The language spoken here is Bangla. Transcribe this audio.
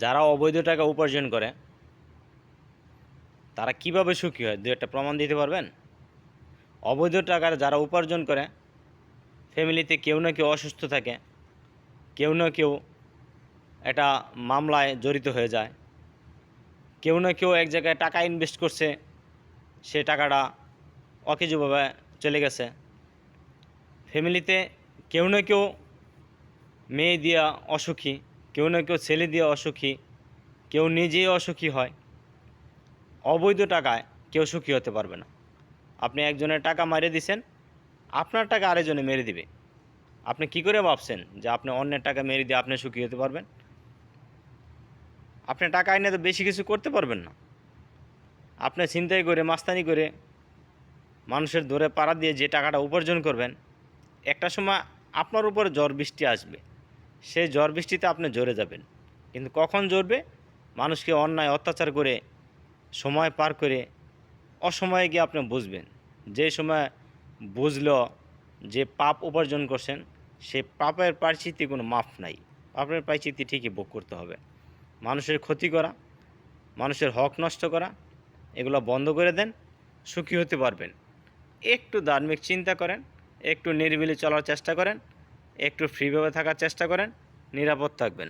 যারা অবৈধ টাকা উপার্জন করে তারা কিভাবে সুখী হয়, দু একটা প্রমাণ দিতে পারবেন? অবৈধ টাকার যারা উপার্জন করে, ফ্যামিলিতে কেউ না কেউ অসুস্থ থাকে, কেউ না কেউ একটা মামলায় জড়িত হয়ে যায়, কেউ না কেউ এক জায়গায় টাকা ইনভেস্ট করছে, সে টাকাটা অকেজোভাবে চলে গেছে। ফ্যামিলিতে কেউ না কেউ মেয়ে দিয়া অসুখী, কেউ না কেউ ছেলে দিয়ে অসুখী, কেউ নিজেই অসুখী হয়। অবৈধ টাকায় কেউ সুখী হতে পারবে না। আপনি একজনের টাকা মেরে দিছেন, আপনার টাকা আরেকজনে মেরে দিবে। আপনি কি করে ভাবছেন যে আপনি অন্যের টাকা মেরে দিয়ে আপনি সুখী হতে পারবেন? আপনি টাকা এনে তো বেশি কিছু করতে পারবেন না। আপনি ছিনতাই করে, মাস্তানি করে, মানুষের ধরে পাড়া দিয়ে যে টাকাটা উপার্জন করবেন, একটা সময় আপনার উপরে ঝড় বৃষ্টি আসবে। সেই ঝড় বৃষ্টিতে আপনি ঝরে যাবেন। কিন্তু কখন ঝরবে? মানুষকে অন্যায় অত্যাচার করে, সময় পার করে, অসময়ে গিয়ে আপনি বুঝবেন। যে সময় বুঝলো যে পাপ উপার্জন করছেন, সে পাপের প্রায়শ্চিত্তে কোনো মাফ নাই। পাপের প্রায়শ্চিত্তে ঠিকই ভোগ করতে হবে। মানুষের ক্ষতি করা, মানুষের হক নষ্ট করা, এগুলো বন্ধ করে দেন, সুখী হতে পারবেন। একটু ধার্মিক চিন্তা করেন, একটু নিরিবিলি চলার চেষ্টা করেন, একটু ফ্রিভাবে থাকার চেষ্টা করেন, নিরাপদ থাকবেন।